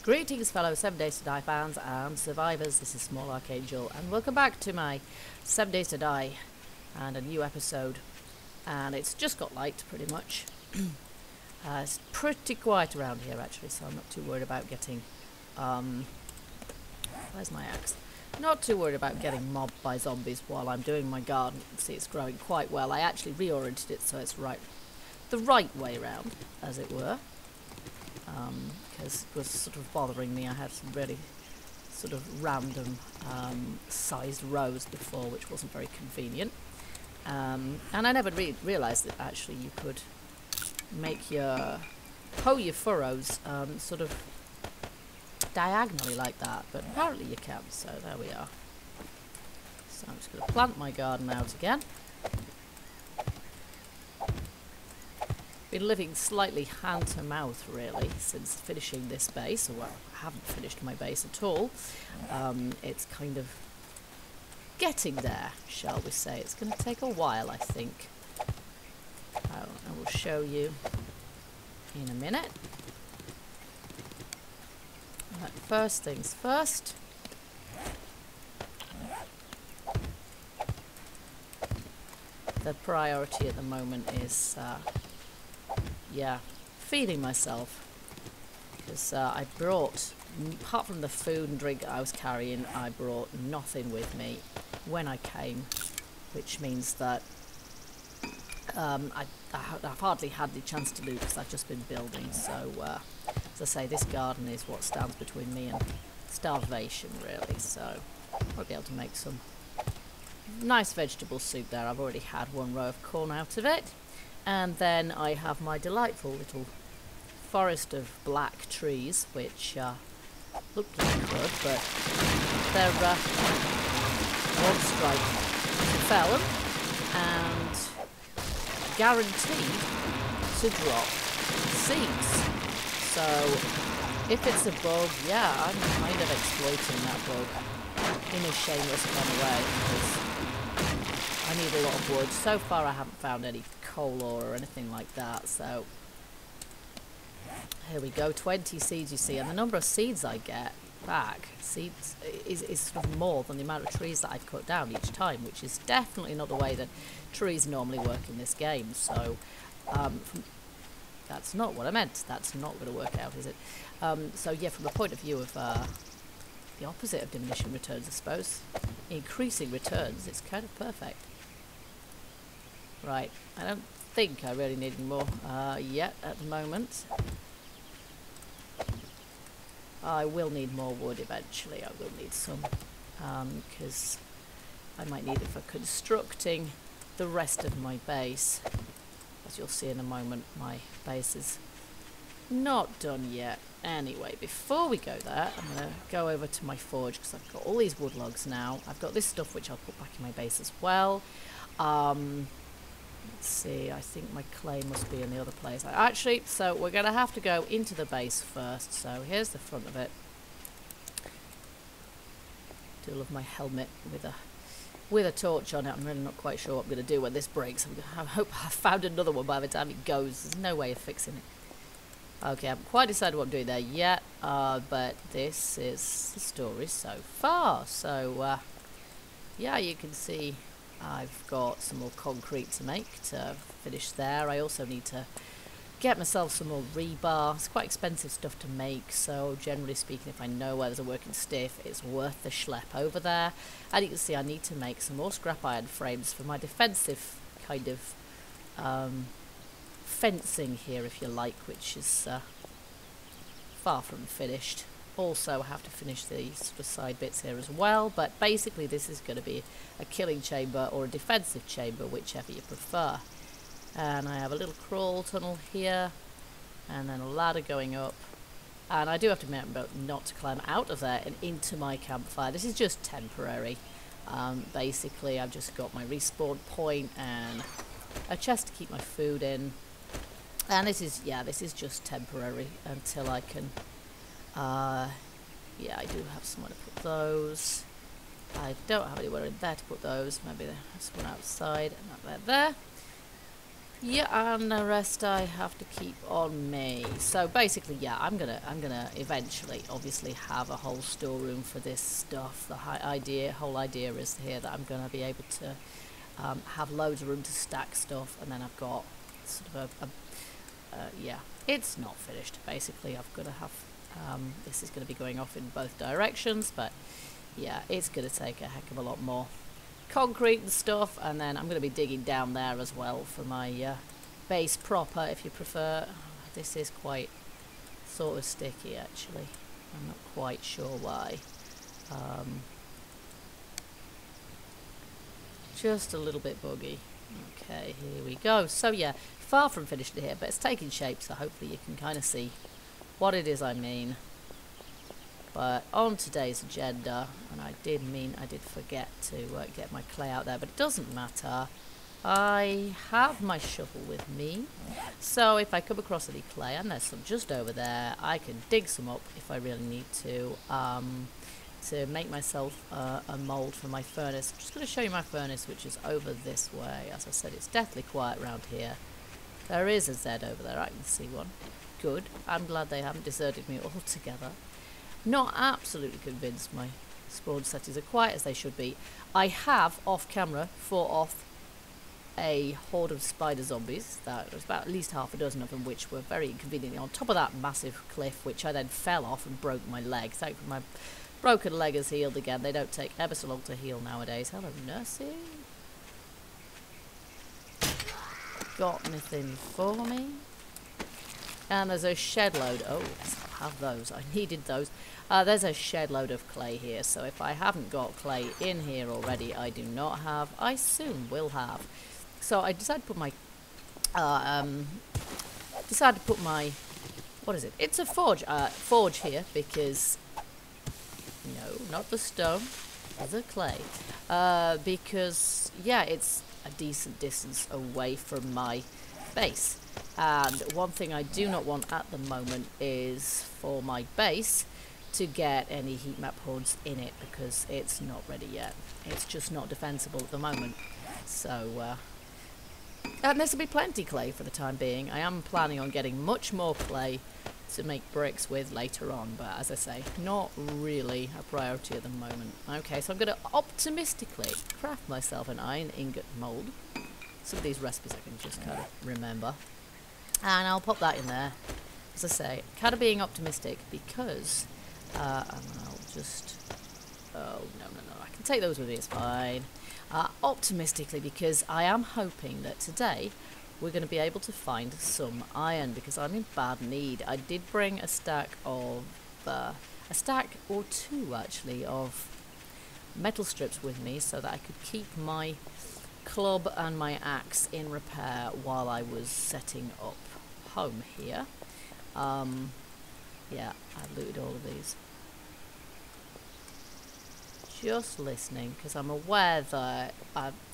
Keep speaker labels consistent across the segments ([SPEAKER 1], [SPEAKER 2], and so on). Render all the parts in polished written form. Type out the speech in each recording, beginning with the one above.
[SPEAKER 1] Greetings fellow 7 Days to Die fans and survivors, this is Small Archangel and welcome back to my 7 Days to Die and a new episode. And it's just got light pretty much. It's pretty quiet around here actually, so I'm not too worried about getting where's my axe? Not too worried about getting mobbed by zombies while I'm doing my garden. You can see it's growing quite well. I actually reoriented it so it's the right way around, as it were. Because it was sort of bothering me. I had some really sort of random sized rows before, which wasn't very convenient. And I never realised that actually you could make hoe your furrows sort of diagonally like that, but apparently you can, so there we are. So I'm just going to plant my garden out again. Been living slightly hand to mouth really since finishing this base. Well, I haven't finished my base at all. It's kind of getting there, shall we say. It's going to take a while, I think. I will show you in a minute. But first things first. The priority at the moment is feeding myself, because I brought, apart from the food and drink I was carrying, I brought nothing with me when I came, which means that I've hardly had the chance to do because I've just been building. So as I say, this garden is what stands between me and starvation really, so I'll be able to make some nice vegetable soup there. I've already had one row of corn out of it. And then I have my delightful little forest of black trees, which look pretty good, but they're one strike to fell them and guaranteed to drop seeds. So if it's a bug, yeah, I'm kind of exploiting that bug in a shameless kind of way, because I need a lot of wood. So far I haven't found any coal ore or anything like that, so here we go. 20 seeds you see, and the number of seeds I get back is sort of more than the amount of trees that I've cut down each time, which is definitely not the way that trees normally work in this game. So that's not what I meant. That's not going to work out, is it? So yeah, from the point of view of the opposite of diminishing returns, I suppose, increasing returns, it's kind of perfect. Right, I don't think I really need any more yet at the moment. I will need more wood eventually. I will need some, because I might need it for constructing the rest of my base. As you'll see in a moment, my base is not done yet. Anyway, before we go there, I'm going to go over to my forge, because I've got all these wood logs now. I've got this stuff which I'll put back in my base as well. Let's see, I think my clay must be in the other place. Actually, so we're going to have to go into the base first. So here's the front of it. Do love my helmet with a torch on it. I'm really not quite sure what I'm going to do when this breaks. I hope I've found another one by the time it goes. There's no way of fixing it. Okay, I haven't quite decided what I'm doing there yet, but this is the story so far. So, yeah, you can see I've got some more concrete to make to finish there. I also need to get myself some more rebar. It's quite expensive stuff to make, so generally speaking, if I know where there's a working stiff, it's worth the schlep over there. And you can see I need to make some more scrap iron frames for my defensive kind of fencing here, if you like, which is far from finished. Also have to finish these sort of side bits here as well, but basically this is going to be a killing chamber or a defensive chamber, whichever you prefer. And I have a little crawl tunnel here, and then a ladder going up, and I do have to remember not to climb out of there and into my campfire. This is just temporary. Basically I've just got my respawn point and a chest to keep my food in, and this is just temporary until I can yeah, I do have somewhere to put those. I don't have anywhere in there to put those. Maybe there's one outside and that there. Yeah, and the rest I have to keep on me. So basically, yeah, I'm gonna eventually, obviously, have a whole storeroom for this stuff. The whole idea is here that I'm gonna be able to have loads of room to stack stuff, and then I've got sort of yeah, it's not finished. Basically, I've got to have this is going to be going off in both directions, but yeah, it's going to take a heck of a lot more concrete and stuff, and then I'm going to be digging down there as well for my base proper, if you prefer. This is quite sort of sticky, actually. I'm not quite sure why. Just a little bit buggy. Okay, here we go. So yeah, far from finished here, but it's taking shape, so hopefully you can kind of see what it is I mean. But on today's agenda, and I did forget to get my clay out there, but it doesn't matter. I have my shovel with me, so if I come across any clay, and there's some just over there, I can dig some up if I really need to make myself a mould for my furnace. I'm just going to show you my furnace, which is over this way. As I said, it's deathly quiet around here. There is a Z over there, I can see one. Good. I'm glad they haven't deserted me altogether. Not absolutely convinced my spawn settings are quite as they should be. I have, off camera, fought off a horde of spider zombies. That was about at least half a dozen of them, which were very inconveniently on top of that massive cliff, which I then fell off and broke my leg. Thankfully my broken leg has healed again. They don't take ever so long to heal nowadays. Hello, nursing. Got anything for me? And there's a shed load. Oh, yes, I'll have those. I needed those. There's a shed load of clay here, so if I haven't got clay in here already, I do not have. I soon will have. So I decided to put my what is it? It's a forge here, because no, not the stone, the clay. Because yeah, it's a decent distance away from my base. And one thing I do not want at the moment is for my base to get any heat map hordes in it, because it's not ready yet. It's just not defensible at the moment. So, and there's will be plenty clay for the time being. I am planning on getting much more clay to make bricks with later on, but as I say, not really a priority at the moment. Okay, so I'm going to optimistically craft myself an iron ingot mould. Some of these recipes I can just kind of remember. And I'll pop that in there. As I say, kind of being optimistic because and I'll just oh no, I can take those with me, it's fine. Optimistically, because I am hoping that today we're going to be able to find some iron, because I'm in bad need. I did bring a stack of a stack or two actually of metal strips with me, so that I could keep my club and my axe in repair while I was setting up home here. Yeah, I looted all of these. Just listening, because I'm aware that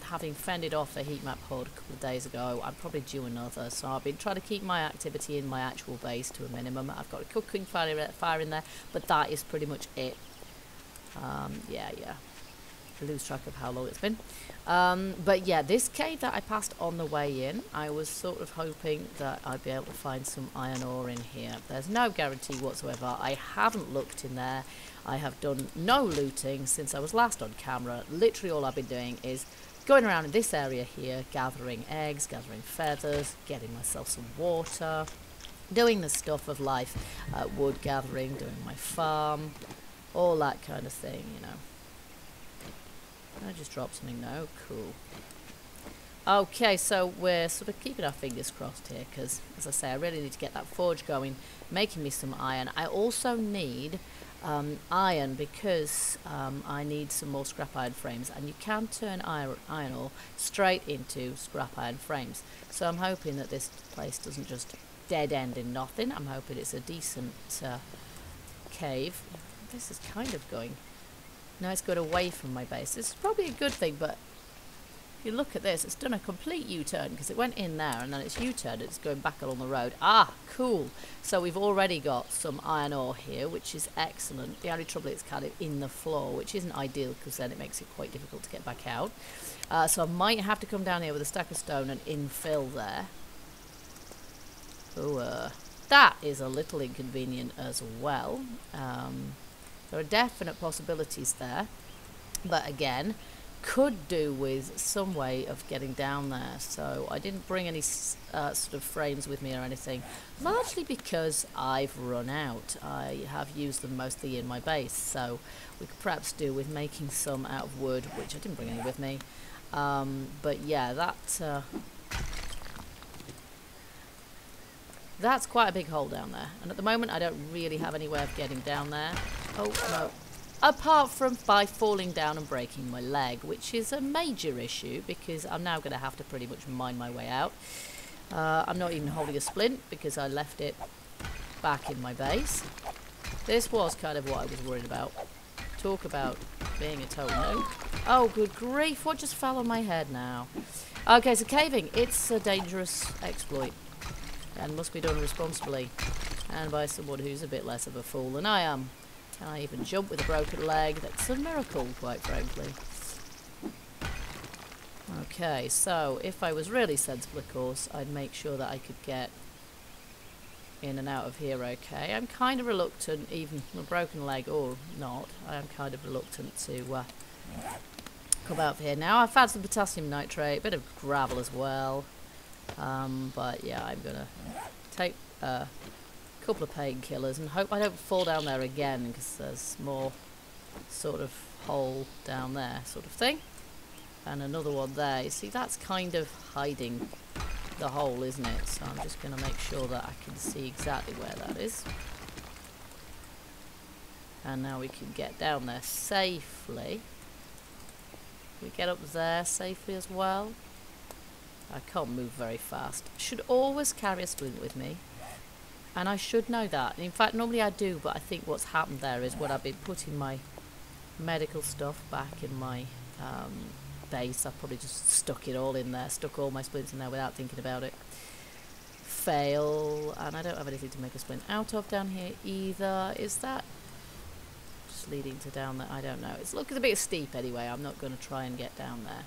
[SPEAKER 1] having fended off a heat map horde a couple of days ago, I'm probably due another, so I've been trying to keep my activity in my actual base to a minimum. I've got a cooking fire in there, but that is pretty much it. Yeah. I lose track of how long it's been. But yeah, this cave that I passed on the way in, I was sort of hoping that I'd be able to find some iron ore in here. There's no guarantee whatsoever. I haven't looked in there. I have done no looting since I was last on camera. Literally all I've been doing is going around in this area here, gathering eggs, gathering feathers, getting myself some water, doing the stuff of life, wood gathering, doing my farm, all that kind of thing, you know. I just dropped something now. Cool. Okay, so we're sort of keeping our fingers crossed here, because, as I say, I really need to get that forge going, making me some iron. I also need iron, because I need some more scrap iron frames, and you can turn iron ore straight into scrap iron frames. So I'm hoping that this place doesn't just dead end in nothing. I'm hoping it's a decent cave. This is kind of going... Now it's got away from my base. This is probably a good thing, but if you look at this, it's done a complete U-turn, because it went in there and then it's U-turned, it's going back along the road. Ah, cool. So we've already got some iron ore here, which is excellent. The only trouble is it's kind of in the floor, which isn't ideal, because then it makes it quite difficult to get back out. So I might have to come down here with a stack of stone and infill there. Oh, that is a little inconvenient as well. There are definite possibilities there, but again, could do with some way of getting down there. So I didn't bring any sort of frames with me or anything, largely because I've run out. I have used them mostly in my base, so we could perhaps do with making some out of wood, which I didn't bring any with me. But yeah, that's quite a big hole down there, and at the moment I don't really have any way of getting down there. Oh no. Apart from by falling down and breaking my leg, which is a major issue because I'm now going to have to pretty much mine my way out. I'm not even holding a splint because I left it back in my base. This was kind of what I was worried about. Talk about being a total noob. Oh, good grief, what just fell on my head now? Okay, so caving, it's a dangerous exploit and must be done responsibly and by someone who's a bit less of a fool than I am. Can I even jump with a broken leg? That's a miracle, quite frankly. Okay, so if I was really sensible, of course, I'd make sure that I could get in and out of here okay. I'm kind of reluctant, even with a broken leg or not, I am kind of reluctant to come out of here. Now, I've had some potassium nitrate, a bit of gravel as well. But yeah, I'm going to take couple of painkillers and hope I don't fall down there again because there's more sort of hole down there sort of thing, and another one there. You see, that's kind of hiding the hole, isn't it? So I'm just going to make sure that I can see exactly where that is, and now we can get down there safely. We get up there safely as well. I can't move very fast. Should always carry a splint with me. And I should know that. In fact, normally I do, but I think what's happened there is when I've been putting my medical stuff back in my base, I've probably just stuck it all in there, stuck all my splints in there without thinking about it. Fail. And I don't have anything to make a splint out of down here either. Is that just leading to down there? I don't know. It's looking a bit steep anyway. I'm not going to try and get down there.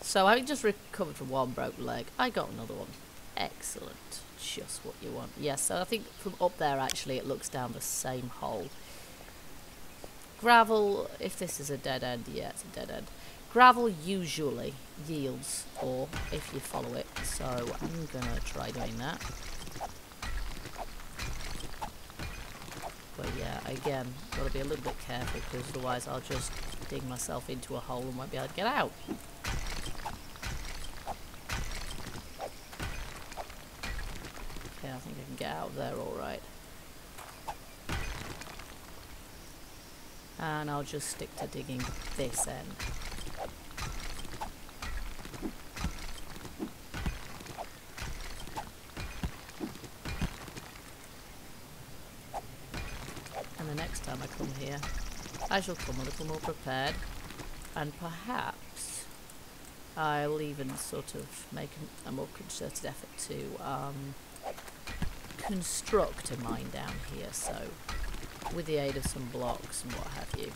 [SPEAKER 1] So having just recovered from one broken leg, I got another one. Excellent. Just what you want. Yes, so I think from up there actually it looks down the same hole. Gravel, if this is a dead end, yeah, it's a dead end. Gravel usually yields ore if you follow it, so I'm gonna try doing that. But yeah, again, gotta be a little bit careful because otherwise I'll just dig myself into a hole and won't be able to get out. I think I can get out of there all right. And I'll just stick to digging this end. And the next time I come here, I shall come a little more prepared. And perhaps I'll even sort of make a more concerted effort to construct a mine down here, so with the aid of some blocks and what have you.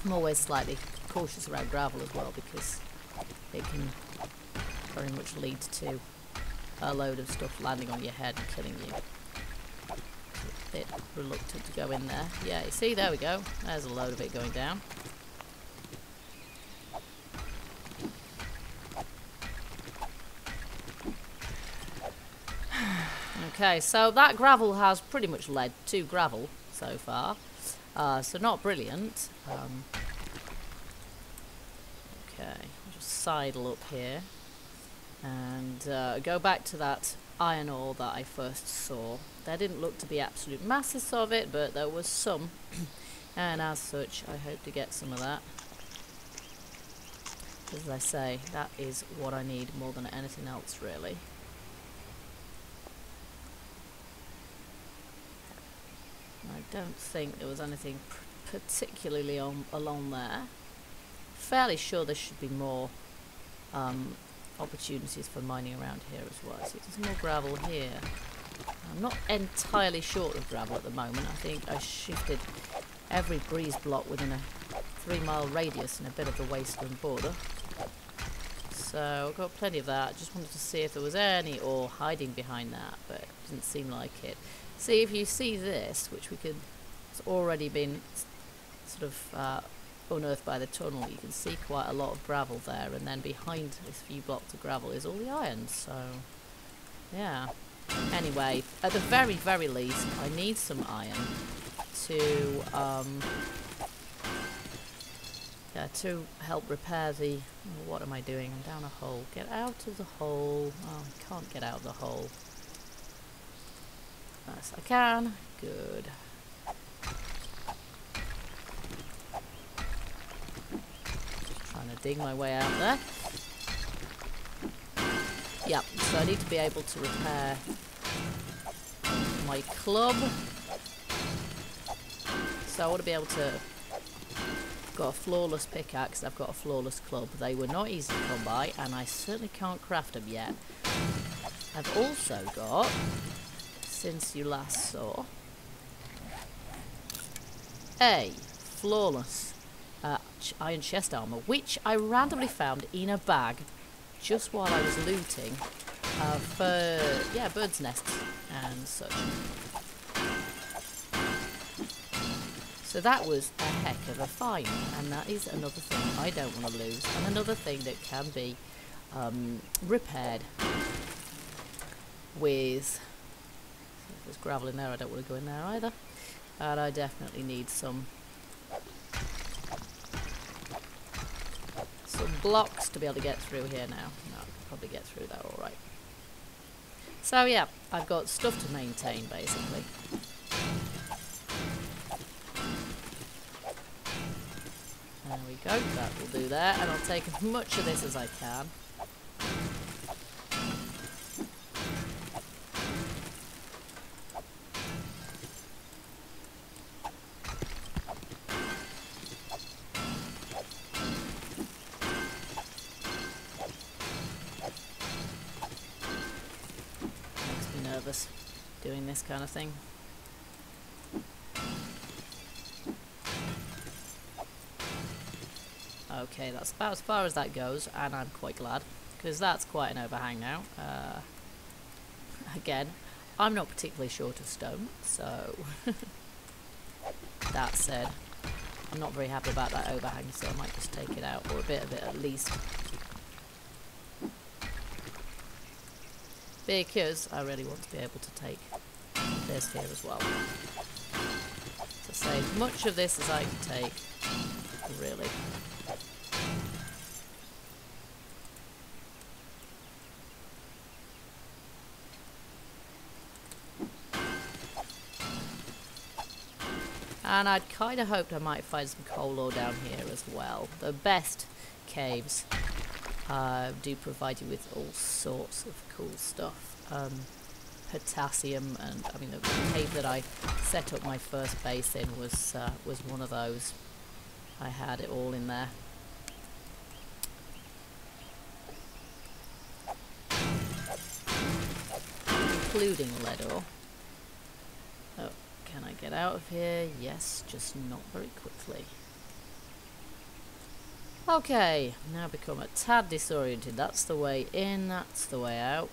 [SPEAKER 1] I'm always slightly cautious around gravel as well because it can very much lead to a load of stuff landing on your head and killing you. A bit reluctant to go in there. Yeah, you see, there we go. There's a load of it going down. Okay, so that gravel has pretty much led to gravel so far, so not brilliant. Okay, I'll just sidle up here and go back to that iron ore that I first saw. There didn't look to be absolute masses of it, but there was some, and as such I hope to get some of that. As I say, that is what I need more than anything else really. I don't think there was anything particularly along there. Fairly sure there should be more opportunities for mining around here as well. See, there's more gravel here. I'm not entirely short of gravel at the moment. I think I shifted every breeze block within a 3-mile radius in a bit of the wasteland border. So I've got plenty of that. Just wanted to see if there was any ore hiding behind that, but it didn't seem like it. See, if you see this, which we could, it's already been sort of unearthed by the tunnel, you can see quite a lot of gravel there, and then behind this few blocks of gravel is all the iron, so yeah. Anyway, at the very, very least, I need some iron to yeah, to help repair the... What am I doing? I'm down a hole. Get out of the hole. Oh, I can't get out of the hole. Yes, I can. Good. Just trying to dig my way out there. Yep, so I need to be able to repair my club. So I want to be able to... Got a flawless pickaxe, I've got a flawless club. They were not easy to come by, and I certainly can't craft them yet. I've also got, since you last saw, a flawless iron chest armor, which I randomly found in a bag just while I was looting for, yeah, birds' nests and such. So that was a heck of a find, and that is another thing I don't want to lose, and another thing that can be repaired with... If there's gravel in there, I don't want to go in there either. And I definitely need some blocks to be able to get through here now. No, I can probably get through that alright. So yeah, I've got stuff to maintain basically. There we go, that will do there, and I'll take as much of this as I can. Makes me nervous doing this kind of thing. Okay, that's about as far as that goes, and I'm quite glad, because that's quite an overhang now. Again, I'm not particularly short of stone, so that said, I'm not very happy about that overhang, so I might just take it out, or a bit of it at least. Because I really want to be able to take this here as well. To save as much of this as I can take, really. And I'd kind of hoped I might find some coal ore down here as well. The best caves do provide you with all sorts of cool stuff. Potassium, and I mean the cave that I set up my first base in was one of those. I had it all in there. Including lead ore. Oh. Can I get out of here? Yes, just not very quickly. Okay, now become a tad disoriented. That's the way in, that's the way out.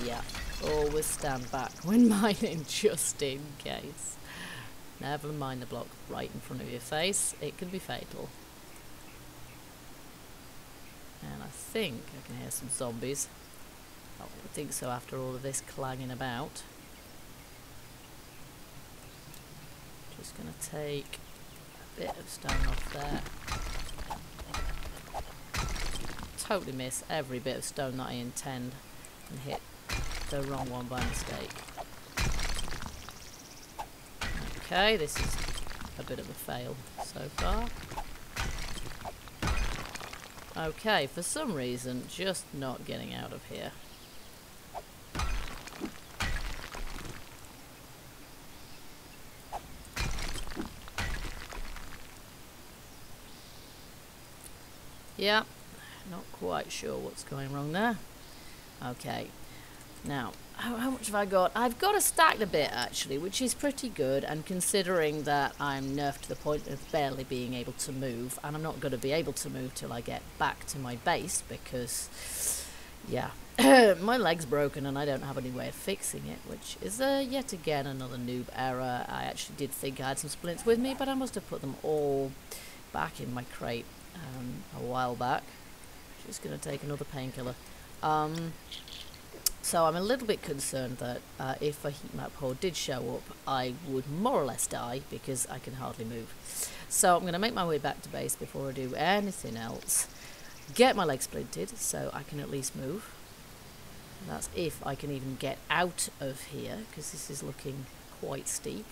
[SPEAKER 1] Yeah, always stand back when mining, just in case. Never mind the block right in front of your face, it can be fatal. And I think I can hear some zombies. I don't think so after all of this clanging about. Just going to take a bit of stone off there. Totally miss every bit of stone that I intend and hit the wrong one by mistake. Okay, this is a bit of a fail so far. Okay, for some reason, just not getting out of here. Yeah, not quite sure what's going wrong there. Okay, now, how much have I got? I've got a stacked a bit actually, which is pretty good, and considering that I'm nerfed to the point of barely being able to move, and I'm not going to be able to move till I get back to my base because, yeah, my leg's broken and I don't have any way of fixing it, which is yet again another noob error. I actually did think I had some splints with me, but I must have put them all back in my crate a while back. Just going to take another painkiller. So I'm a little bit concerned that if a heat map horde did show up, I would more or less die because I can hardly move. So I'm going to make my way back to base before I do anything else. Get my leg splinted so I can at least move. That's if I can even get out of here, because this is looking quite steep.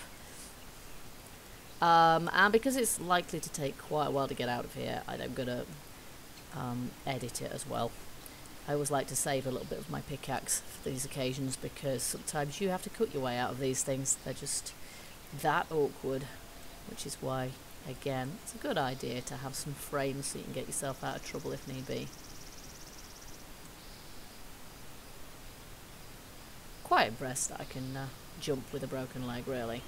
[SPEAKER 1] And because it's likely to take quite a while to get out of here, I'm going to edit it as well. I always like to save a little bit of my pickaxe for these occasions because sometimes you have to cut your way out of these things. They're just that awkward, which is why, again, it's a good idea to have some frames so you can get yourself out of trouble if need be. Quite impressed that I can jump with a broken leg, really.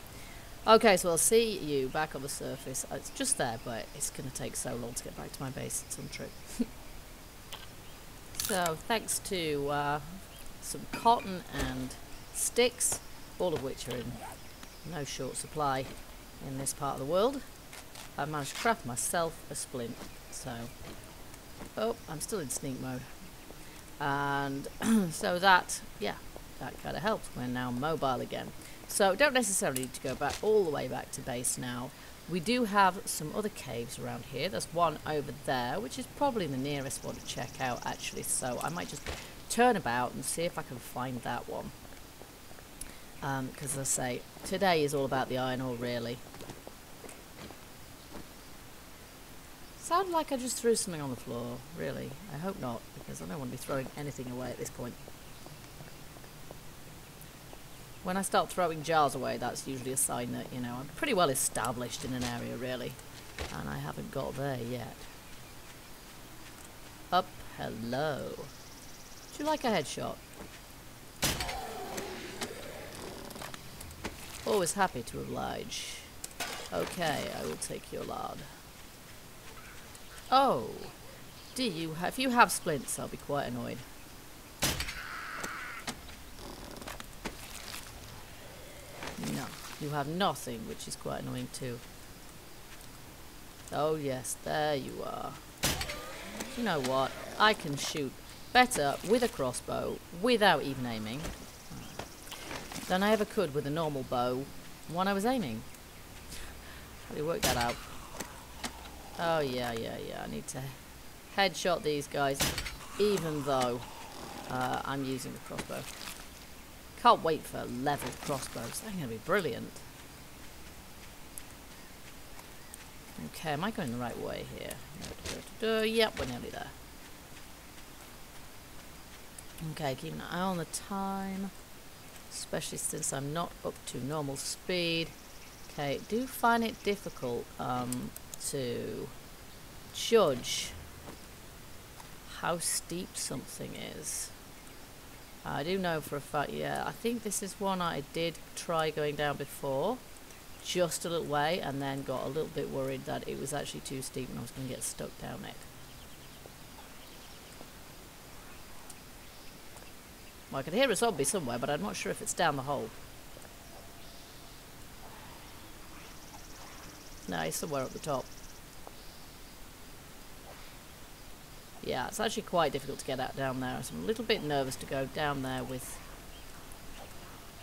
[SPEAKER 1] Okay, so I'll see you back on the surface. It's just there, but it's going to take so long to get back to my base. It's untrue. So, thanks to some cotton and sticks, all of which are in no short supply in this part of the world, I managed to craft myself a splint. So, oh, I'm still in sneak mode. And so that, yeah, that kind of helps. We're now mobile again. So, don't necessarily need to go back all the way back to base now. We do have some other caves around here. There's one over there, which is probably the nearest one to check out, actually. So I might just turn about and see if I can find that one. Because as I say, today is all about the iron ore, really. Sounded like I just threw something on the floor, really. I hope not, because I don't want to be throwing anything away at this point. When I start throwing jars away, that's usually a sign that, you know, I'm pretty well established in an area, really. And I haven't got there yet. Up, hello. Do you like a headshot? Always happy to oblige. Okay, I will take your lard. Oh, do you if you have splints, I'll be quite annoyed. No, you have nothing, which is quite annoying too. Oh yes, there you are. You know what? I can shoot better with a crossbow without even aiming than I ever could with a normal bow when I was aiming. How do you work that out? Oh yeah. I need to headshot these guys, even though I'm using the crossbow. Can't wait for level crossbows. They're going to be brilliant. Okay, am I going the right way here? Yep, we're nearly there. Okay, keep an eye on the time, especially since I'm not up to normal speed. Okay, do find it difficult to judge how steep something is. I do know for a fact, yeah, I think this is one I did try going down before, just a little way, and then got a little bit worried that it was actually too steep and I was going to get stuck down it. Well, I can hear a zombie somewhere, but I'm not sure if it's down the hole. No, he's somewhere up the top. Yeah, it's actually quite difficult to get out down there, so I'm a little bit nervous to go down there with...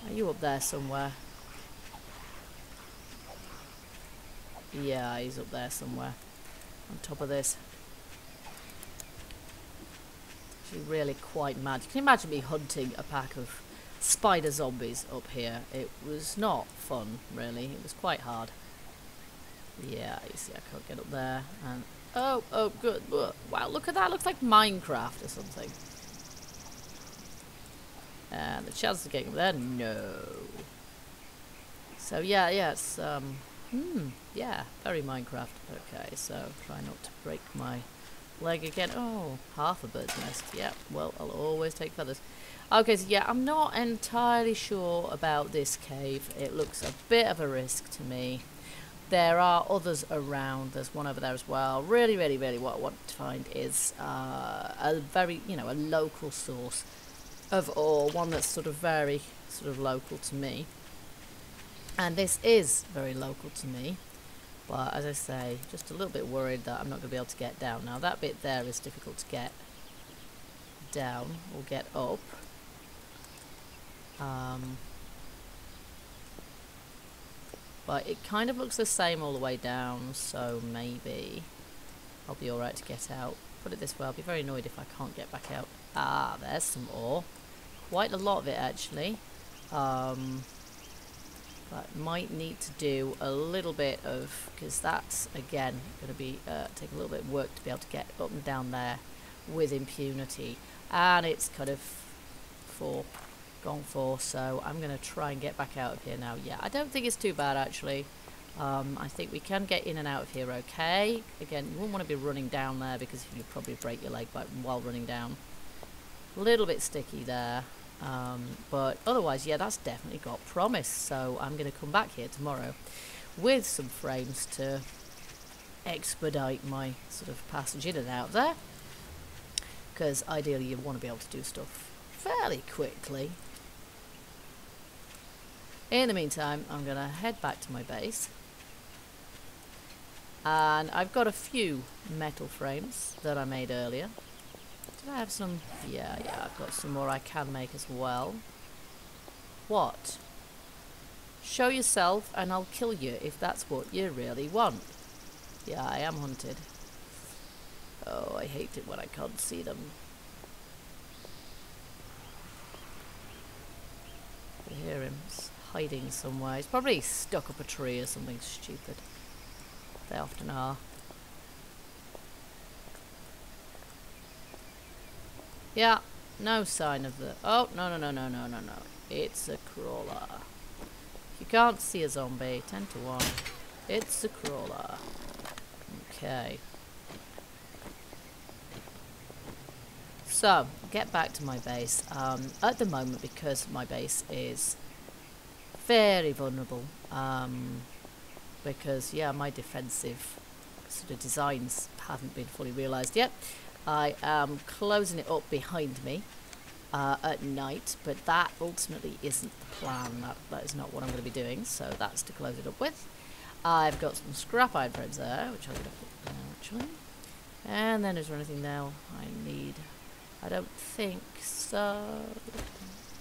[SPEAKER 1] Are you up there somewhere? Yeah, he's up there somewhere. On top of this. Actually really quite mad. Can you imagine me hunting a pack of spider zombies up here? It was not fun, really. It was quite hard. Yeah, you see I can't get up there. And oh, good. Wow, look at that. Looks like Minecraft or something. And the chances of getting up there, no. So yeah, it's yeah, very Minecraft. Okay, so try not to break my leg again. Oh, half a bird's nest. Yeah, well, I'll always take feathers. Okay, so yeah, I'm not entirely sure about this cave. It looks a bit of a risk to me. There are others around. There's one over there as well. Really, really, really what I want to find is a very, a local source of ore. One that's sort of very local to me. And this is very local to me. But as I say, just a little bit worried that I'm not going to be able to get down. Now that bit there is difficult to get down or get up. But it kind of looks the same all the way down, so maybe I'll be alright to get out. Put it this way, I'll be very annoyed if I can't get back out. Ah, there's some ore. Quite a lot of it, actually. But might need to do a little bit of, because that's, again, going to be take a little bit of work to be able to get up and down there with impunity. And it's kind of gone for, so I'm going to try and get back out of here now. Yeah, I don't think it's too bad, actually. I think we can get in and out of here okay. Again, you wouldn't want to be running down there because you'd probably break your leg while running down. A little bit sticky there. But otherwise, yeah, that's definitely got promise. So I'm going to come back here tomorrow with some frames to expedite my sort of passage in and out there. Because ideally you want to be able to do stuff fairly quickly. In the meantime, I'm going to head back to my base. And I've got a few metal frames that I made earlier. Did I have some? Yeah, I've got some more I can make as well. What? Show yourself and I'll kill you if that's what you really want. Yeah, I am hunted. Oh, I hate it when I can't see them. I hear him hiding somewhere. He's probably stuck up a tree or something stupid. They often are. Yeah, no sign of the... Oh, no. It's a crawler. You can't see a zombie. 10 to 1. It's a crawler. Okay. So, get back to my base. At the moment, because my base is very vulnerable, because, yeah, my defensive sort of designs haven't been fully realised yet. I am closing it up behind me at night, but that ultimately isn't the plan. That is not what I'm going to be doing, so that's to close it up with. I've got some scrap iron frames there, which I'm going to put there, actually. And then is there anything now I need? I don't think so.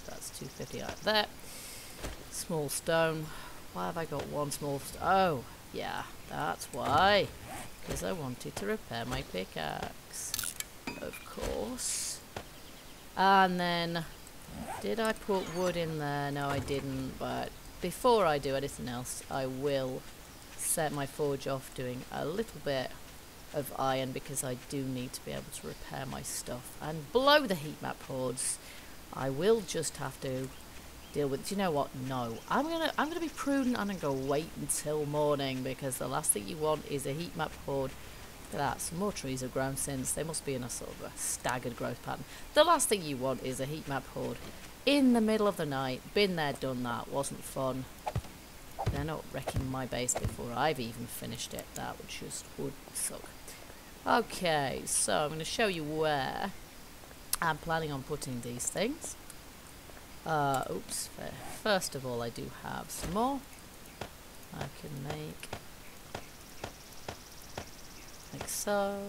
[SPEAKER 1] That's 250 out there. Small stone. Why have I got one small stone? Oh, yeah, that's why. Because I wanted to repair my pickaxe. Of course. And then, did I put wood in there? No, I didn't. But before I do anything else, I will set my forge off doing a little bit of iron because I do need to be able to repair my stuff. And below the heat map hordes, I will just have to deal with. Do you know what? No, I'm gonna be prudent and I'm gonna wait until morning because the last thing you want is a heat map horde. Look at that, some more trees have grown since. They must be in a sort of a staggered growth pattern. The last thing you want is a heat map horde in the middle of the night. Been there, done that. Wasn't fun. They're not wrecking my base before I've even finished it. That would suck. Okay, so I'm going to show you where I'm planning on putting these things. Oops. First of all, I do have some more. I can make like so.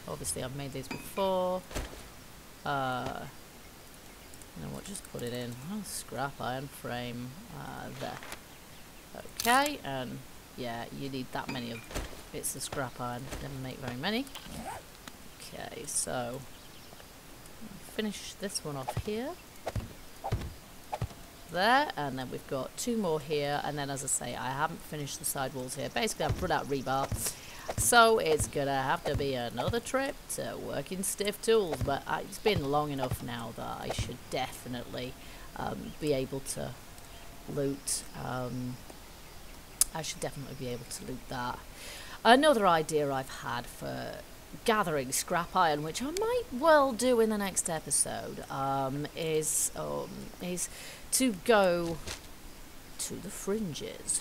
[SPEAKER 1] Obviously, I've made these before. You know what? Just put it in. Oh, scrap iron frame there. Okay, and yeah, you need that many of bits of scrap iron. Never make very many. Okay, so finish this one off here. There, and then we've got two more here, and then as I say, I haven't finished the side walls here. Basically, I've run out rebar, so it's gonna have to be another trip to working stiff tools, but it's been long enough now that I should definitely be able to loot. I should definitely be able to loot that. Another idea I've had for gathering scrap iron, which I might well do in the next episode, is to go to the fringes.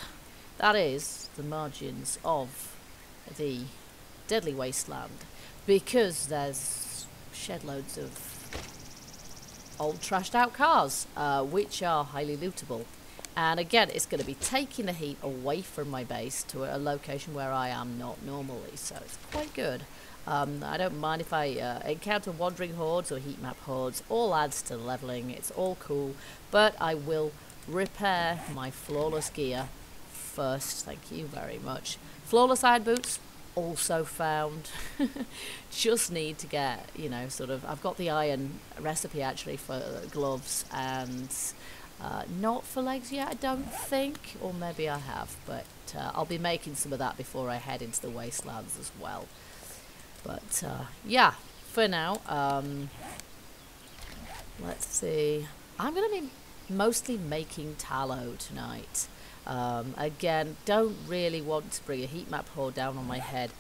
[SPEAKER 1] That is, the margins of the deadly wasteland, because there's shed loads of old trashed out cars, which are highly lootable. And again, it's going to be taking the heat away from my base to a location where I am not normally, so it's quite good. I don't mind if I encounter wandering hordes or heat map hordes. All adds to the leveling, it's all cool, but I will repair my flawless gear first. Thank you very much. Flawless iron boots, also found. Just need to get, you know, sort of, I've got the iron recipe actually for gloves, and not for legs yet, I don't think, or maybe I have, but I'll be making some of that before I head into the wastelands as well. But yeah, for now, let's see. I'm going to be mostly making tallow tonight. Again, don't really want to bring a heat map horde down on my head,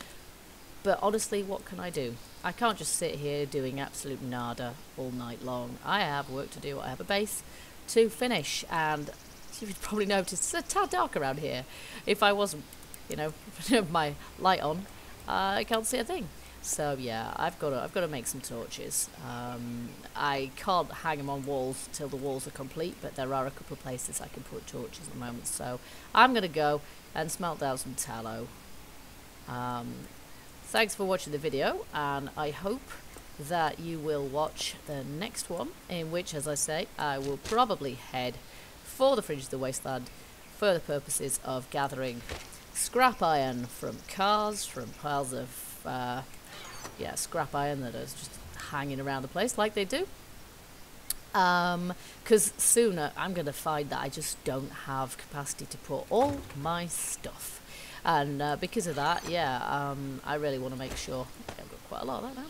[SPEAKER 1] but honestly, what can I do? I can't just sit here doing absolute nada all night long. I have work to do. I have a base to finish, and you've probably noticed it's a tad dark around here. If I wasn't, you know, my light on, I can't see a thing. So yeah, I've got to make some torches. I can't hang them on walls till the walls are complete, but there are a couple of places I can put torches at the moment. So I'm gonna go and smelt down some tallow. Thanks for watching the video, and I hope that you will watch the next one, in which, as I say, I will probably head for the fringe of the wasteland for the purposes of gathering scrap iron from cars, from piles of yeah, scrap iron that is just hanging around the place like they do. Because sooner I'm going to find that I just don't have capacity to put all my stuff. And because of that, yeah, I really want to make sure, I've got quite a lot of that now.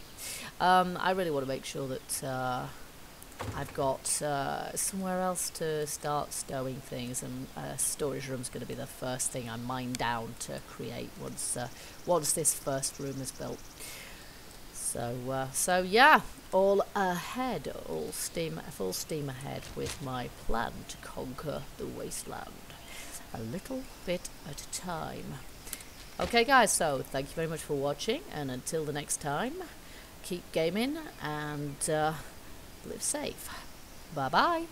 [SPEAKER 1] I really want to make sure that I've got somewhere else to start stowing things, and storage room's going to be the first thing I mine down to create once this first room is built. So yeah, all ahead, full steam ahead with my plan to conquer the wasteland, a little bit at a time. Okay guys, so thank you very much for watching, and until the next time, keep gaming and live safe. Bye bye.